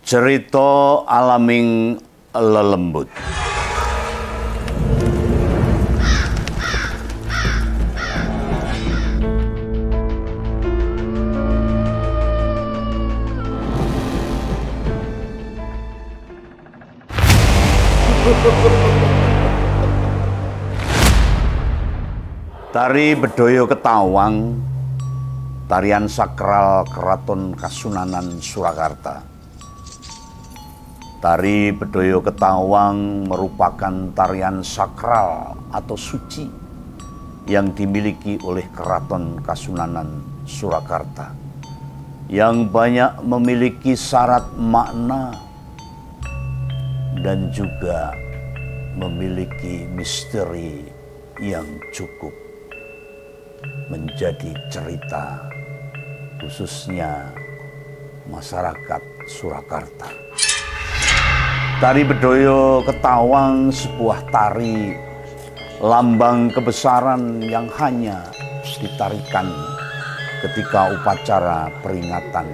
Cerita alaming lelembut. Tari Bedoyo Ketawang, tarian sakral Keraton Kasunanan Surakarta. Tari Bedoyo Ketawang merupakan tarian sakral atau suci yang dimiliki oleh Keraton Kasunanan Surakarta, yang banyak memiliki syarat makna dan juga memiliki misteri yang cukup menjadi cerita khususnya masyarakat Surakarta. Tari Bedoyo Ketawang sebuah tari lambang kebesaran yang hanya ditarikan ketika upacara peringatan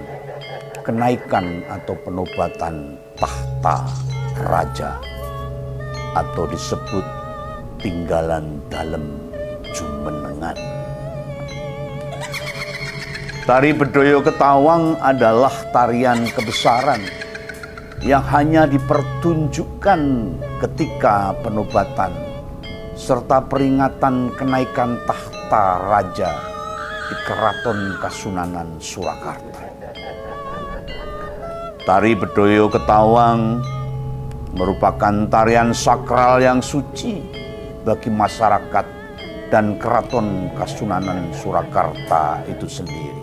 kenaikan atau penobatan tahta raja atau disebut tinggalan dalem jumenengan. Tari Bedoyo Ketawang adalah tarian kebesaran yang hanya dipertunjukkan ketika penobatan serta peringatan kenaikan tahta raja di Keraton Kasunanan Surakarta. Tari Bedoyo Ketawang merupakan tarian sakral yang suci bagi masyarakat dan Keraton Kasunanan Surakarta itu sendiri.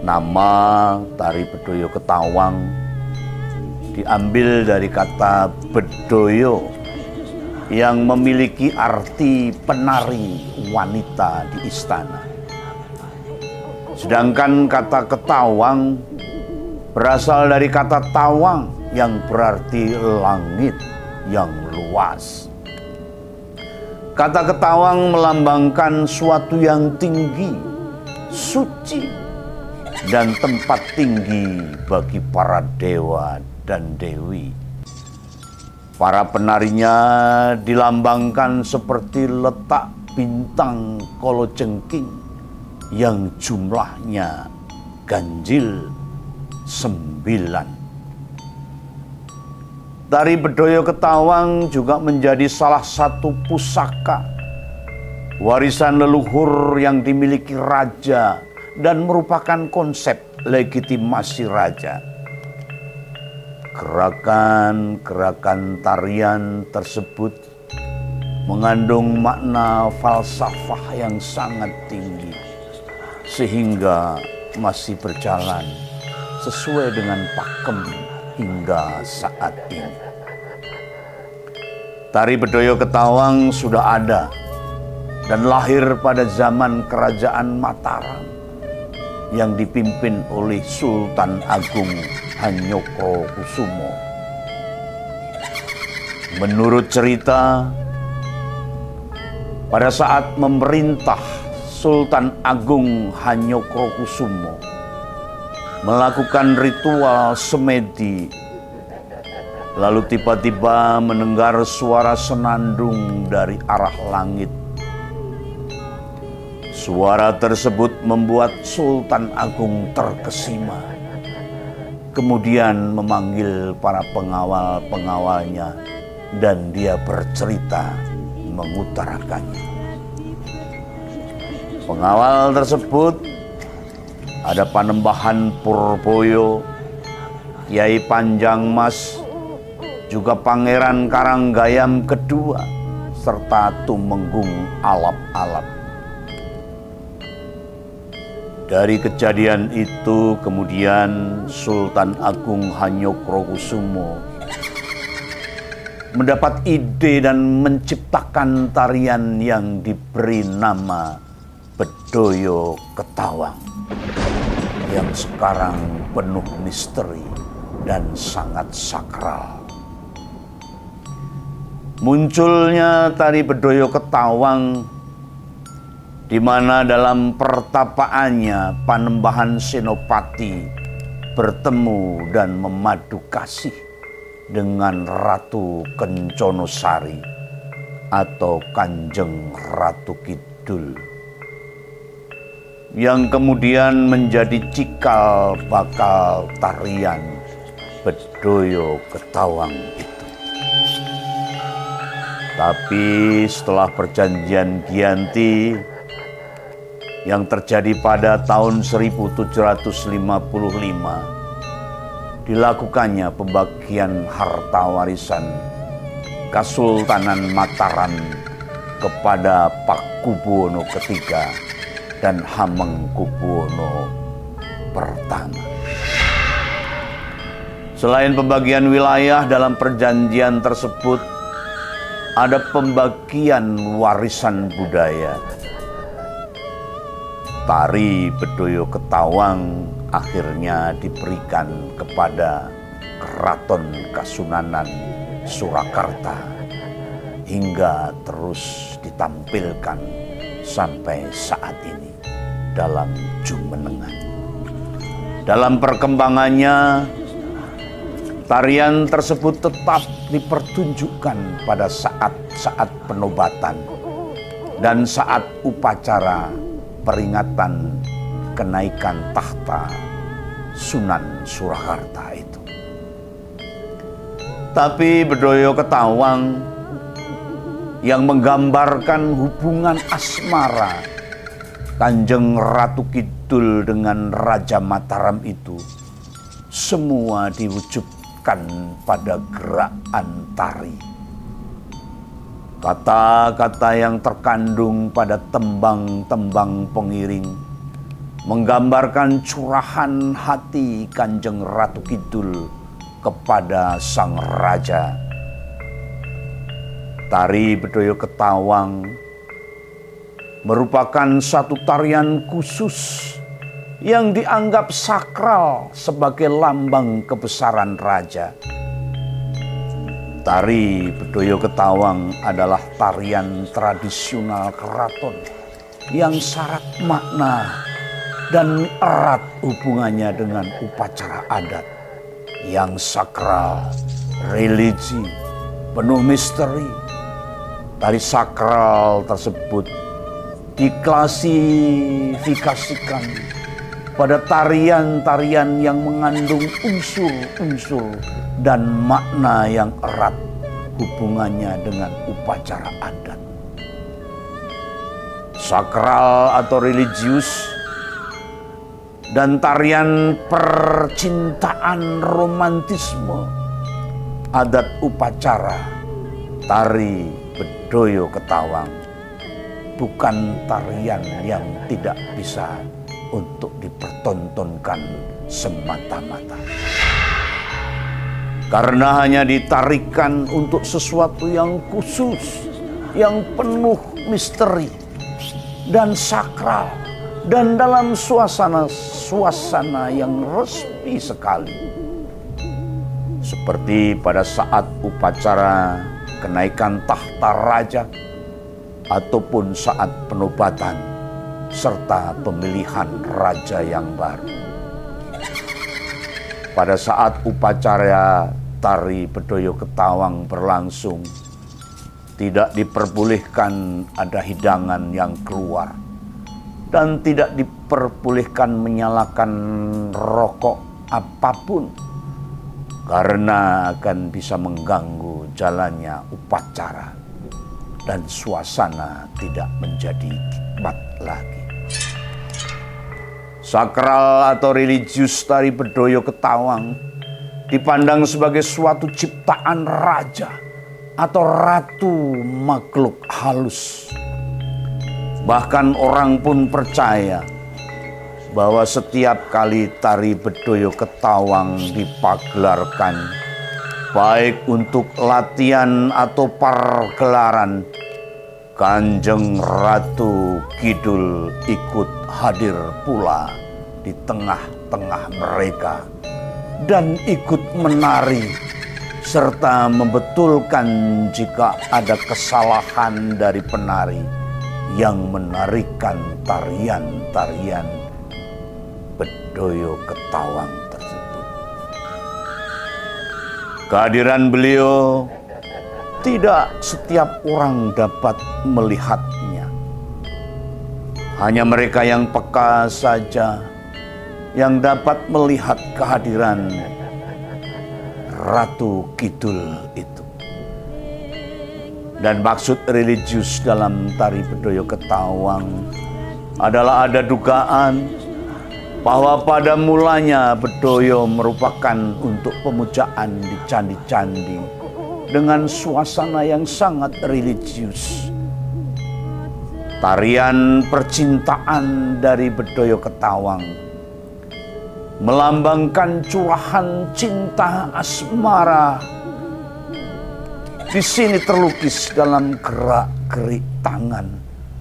Nama Tari Bedoyo Ketawang diambil dari kata bedoyo yang memiliki arti penari wanita di istana. Sedangkan kata ketawang berasal dari kata tawang yang berarti langit yang luas. Kata ketawang melambangkan suatu yang tinggi, suci, dan tempat tinggi bagi para dewa dan dewi. Para penarinya dilambangkan seperti letak bintang kalajengking yang jumlahnya ganjil 9. Tari Bedoyo Ketawang juga menjadi salah satu pusaka warisan leluhur yang dimiliki raja dan merupakan konsep legitimasi raja. Gerakan-gerakan tarian tersebut mengandung makna falsafah yang sangat tinggi sehingga masih berjalan sesuai dengan pakem hingga saat ini. Tari Bedoyo Ketawang sudah ada dan lahir pada zaman Kerajaan Mataram yang dipimpin oleh Sultan Agung Hanyokrokusumo. Menurut cerita, pada saat memerintah Sultan Agung Hanyokrokusumo melakukan ritual semedi, lalu tiba-tiba mendengar suara senandung dari arah langit. Suara tersebut membuat Sultan Agung terkesima. Kemudian memanggil para pengawal-pengawalnya dan dia bercerita mengutarakannya. Pengawal tersebut ada Panembahan Purboyo, Kiai Panjang Mas, juga Pangeran Karanggayam kedua, serta Tumenggung Alap-Alap. Dari kejadian itu kemudian Sultan Agung Hanyokrokusumo mendapat ide dan menciptakan tarian yang diberi nama Bedoyo Ketawang yang sekarang penuh misteri dan sangat sakral. Munculnya Tari Bedoyo Ketawang di mana dalam pertapaannya Panembahan Senopati bertemu dan memadu kasih dengan Ratu Kenconosari atau Kanjeng Ratu Kidul, yang kemudian menjadi cikal bakal tarian Bedoyo Ketawang itu. Tapi setelah perjanjian Giyanti yang terjadi pada tahun 1755, dilakukannya pembagian harta warisan Kesultanan Mataram kepada Pakubuwono III dan Hamengkubuwono I. Selain pembagian wilayah dalam perjanjian tersebut, ada pembagian warisan budaya. Tari Bedoyo Ketawang akhirnya diberikan kepada Keraton Kasunanan Surakarta hingga terus ditampilkan sampai saat ini dalam Jumenengan. Dalam perkembangannya, tarian tersebut tetap dipertunjukkan pada saat-saat penobatan dan saat upacara peringatan kenaikan tahta Sunan Surakarta itu. Tapi Bedoyo Ketawang yang menggambarkan hubungan asmara Kanjeng Ratu Kidul dengan Raja Mataram itu semua diwujudkan pada gerakan tari. Kata-kata yang terkandung pada tembang-tembang pengiring menggambarkan curahan hati Kanjeng Ratu Kidul kepada sang raja. Tari Bedoyo Ketawang merupakan satu tarian khusus yang dianggap sakral sebagai lambang kebesaran raja. Tari Bedoyo Ketawang adalah tarian tradisional keraton yang syarat makna dan erat hubungannya dengan upacara adat yang sakral, religi, penuh misteri. Tari sakral tersebut diklasifikasikan pada tarian-tarian yang mengandung unsur-unsur dan makna yang erat hubungannya dengan upacara adat. Sakral atau religius dan tarian percintaan romantisme, adat upacara, tari Bedoyo Ketawang bukan tarian yang tidak bisa untuk dipertontonkan semata-mata. Karena hanya ditarikan untuk sesuatu yang khusus, yang penuh misteri dan sakral, dan dalam suasana yang resmi sekali. Seperti pada saat upacara kenaikan tahta raja, ataupun saat penobatan serta pemilihan raja yang baru. Pada saat upacara tari Bedoyo Ketawang berlangsung, tidak diperbolehkan ada hidangan yang keluar dan tidak diperbolehkan menyalakan rokok apapun karena akan bisa mengganggu jalannya upacara dan suasana tidak menjadi hikmat lagi. Sakral atau religius tari Bedoyo Ketawang dipandang sebagai suatu ciptaan raja atau ratu makhluk halus. Bahkan orang pun percaya bahwa setiap kali tari Bedoyo Ketawang dipagelarkan, baik untuk latihan atau pergelaran, Kanjeng Ratu Kidul ikut hadir pula di tengah-tengah mereka dan ikut menari serta membetulkan jika ada kesalahan dari penari yang menarikan tarian-tarian Bedoyo Ketawang tersebut. Kehadiran beliau tidak setiap orang dapat melihatnya. Hanya mereka yang peka saja yang dapat melihat kehadiran Ratu Kidul itu. Dan maksud religius dalam tari Bedoyo Ketawang adalah ada dugaan bahwa pada mulanya Bedoyo merupakan untuk pemujaan di candi-candi dengan suasana yang sangat religius. Tarian percintaan dari Bedoyo Ketawang melambangkan curahan cinta asmara. Di sini terlukis dalam gerak-gerik tangan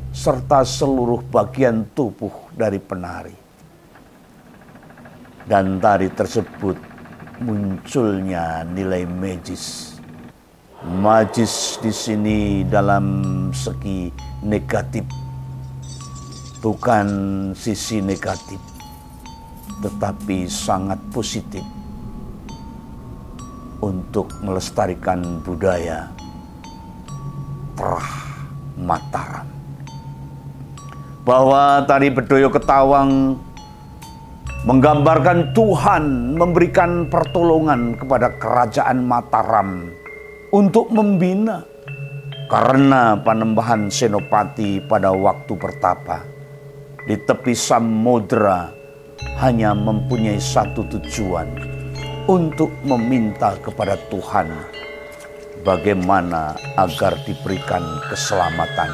serta seluruh bagian tubuh dari penari. Dan tari tersebut munculnya nilai magis. Magis di sini dalam segi negatif, bukan sisi negatif, tetapi sangat positif untuk melestarikan budaya Terah Mataram. Bahwa tari Bedoyo Ketawang menggambarkan Tuhan memberikan pertolongan kepada kerajaan Mataram untuk membina, karena Panembahan Senopati pada waktu bertapa di tepi samudra hanya mempunyai satu tujuan, untuk meminta kepada Tuhan bagaimana agar diberikan keselamatan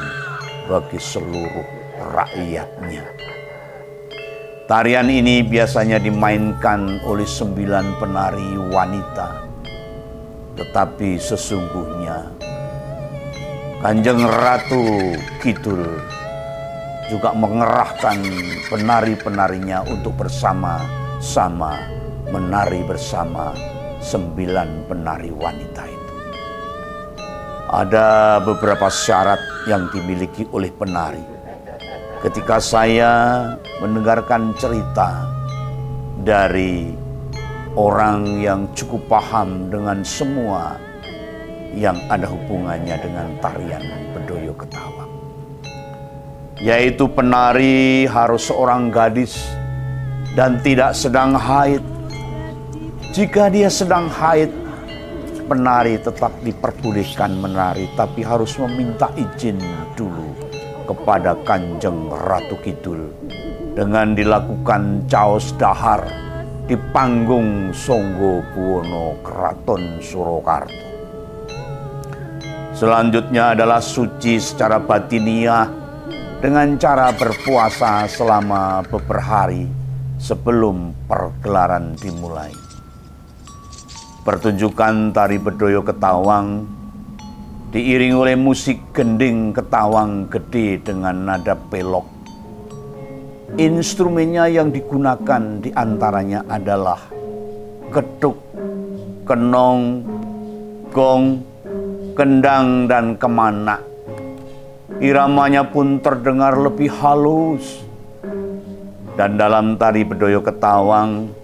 bagi seluruh rakyatnya. Tarian ini biasanya dimainkan oleh 9 penari wanita, tetapi sesungguhnya Kanjeng Ratu Kidul juga mengerahkan penari-penarinya untuk bersama-sama menari bersama 9 penari wanita itu. Ada beberapa syarat yang dimiliki oleh penari. Ketika saya mendengarkan cerita dari orang yang cukup paham dengan semua yang ada hubungannya dengan tarian Bedoyo Ketawang, yaitu penari harus seorang gadis dan tidak sedang haid. Jika dia sedang haid, penari tetap diperbolehkan menari, tapi harus meminta izin dulu kepada Kanjeng Ratu Kidul dengan dilakukan caos dahar di panggung Songgo Buwono Keraton Surakarta. Selanjutnya adalah suci secara batiniah dengan cara berpuasa selama beberapa hari sebelum pergelaran dimulai. Pertunjukan tari Bedoyo Ketawang diiringi oleh musik gending ketawang gede dengan nada pelok. Instrumennya yang digunakan diantaranya adalah keduk, kenong, gong, kendang, dan kemana. Iramanya pun terdengar lebih halus. Dan dalam tari Bedoyo Ketawang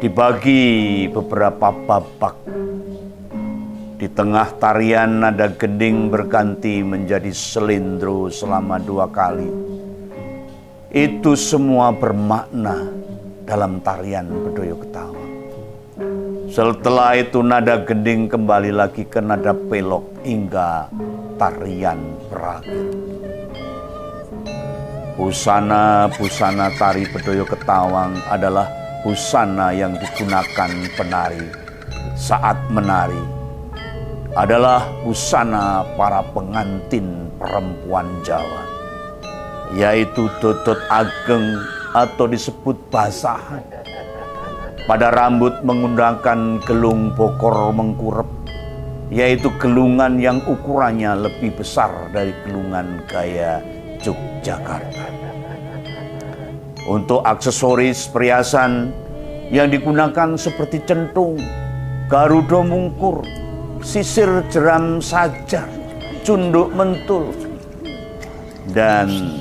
dibagi beberapa babak. Di tengah tarian nada gending berganti menjadi selindro selama 2 kali. Itu semua bermakna dalam tarian Bedoyo Ketawang. Setelah itu nada gending kembali lagi ke nada pelok hingga tarian berakhir. Busana tari Bedoyo Ketawang adalah busana yang digunakan penari saat menari, adalah busana para pengantin perempuan Jawa, yaitu dodot ageng atau disebut basahan. Pada rambut menggunakan gelung bokor mengkurep, yaitu gelungan yang ukurannya lebih besar dari gelungan gaya Yogyakarta. Untuk aksesoris perhiasan yang digunakan seperti centung, garuda mungkur, sisir jeram sajar, cunduk mentul, dan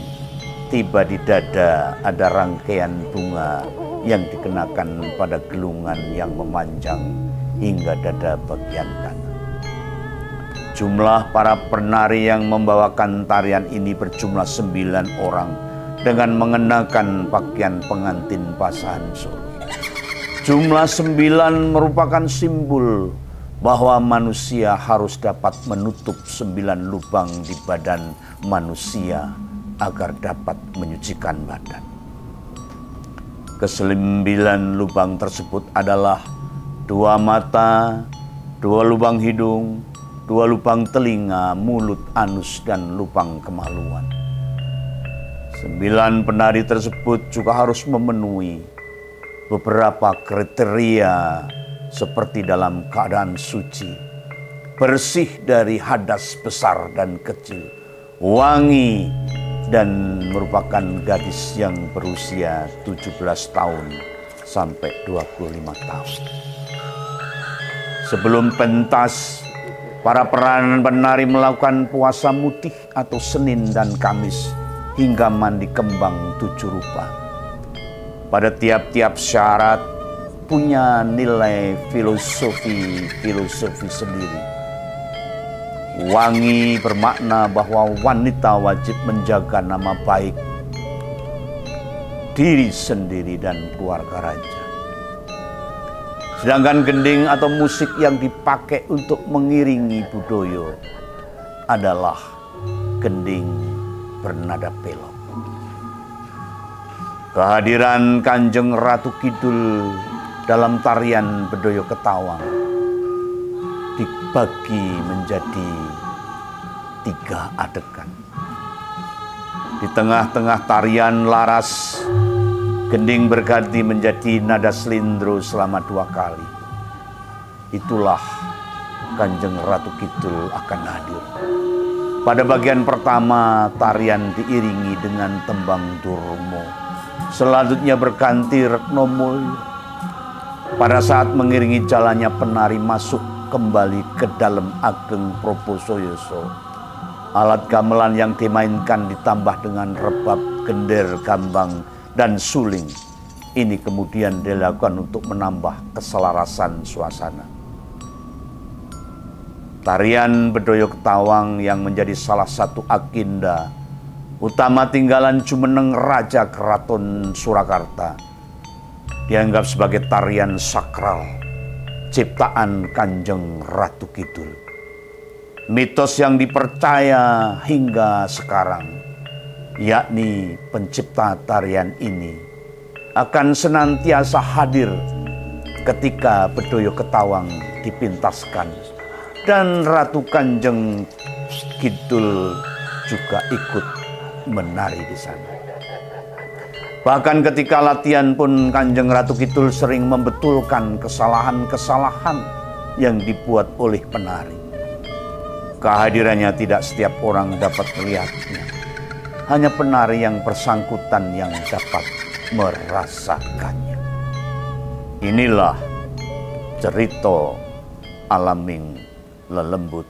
tiba di dada ada rangkaian bunga yang dikenakan pada gelungan yang memanjang hingga dada bagian kanan. Jumlah para penari yang membawakan tarian ini berjumlah 9 orang dengan mengenakan pakaian pengantin pasangan surga. Jumlah 9 merupakan simbol bahwa manusia harus dapat menutup 9 lubang di badan manusia agar dapat menyucikan badan. Ke-9 lubang tersebut adalah 2 mata, 2 lubang hidung, 2 lubang telinga, mulut, anus, dan lubang kemaluan. 9 penari tersebut juga harus memenuhi beberapa kriteria seperti dalam keadaan suci, bersih dari hadas besar dan kecil, wangi, dan merupakan gadis yang berusia 17 tahun sampai 25 tahun. Sebelum pentas, para penari melakukan puasa mutih atau Senin dan Kamis hingga mandi kembang 7 rupa. Pada tiap-tiap syarat punya nilai filosofi sendiri. Wangi bermakna bahwa wanita wajib menjaga nama baik diri sendiri dan keluarga raja. Sedangkan gending atau musik yang dipakai untuk mengiringi budaya adalah gending bernada pelok. Kehadiran Kanjeng Ratu Kidul dalam tarian Bedoyo Ketawang dibagi menjadi 3 adegan. Di tengah-tengah tarian laras, gending berganti menjadi nada slindro selama 2 kali. Itulah Kanjeng Ratu Kidul akan hadir. Pada bagian pertama, tarian diiringi dengan tembang Durmo. Selanjutnya berganti Retno Mulyo. Pada saat mengiringi jalannya penari masuk kembali ke dalam Ageng Proposoyoso, alat gamelan yang dimainkan ditambah dengan rebab, gender, gambang, dan suling. Ini kemudian dilakukan untuk menambah keselarasan suasana. Tarian Bedoyo Ketawang yang menjadi salah satu agenda utama tinggalan jumeneng Raja Keraton Surakarta dianggap sebagai tarian sakral ciptaan Kanjeng Ratu Kidul. Mitos yang dipercaya hingga sekarang, yakni pencipta tarian ini akan senantiasa hadir ketika Bedoyo Ketawang dipintaskan dan Ratu Kanjeng Kidul juga ikut menari di sana. Bahkan ketika latihan pun Kanjeng Ratu Kidul sering membetulkan kesalahan-kesalahan yang dibuat oleh penari. Kehadirannya tidak setiap orang dapat melihatnya. Hanya penari yang bersangkutan yang dapat merasakannya. Inilah cerita Alaming Lelembut.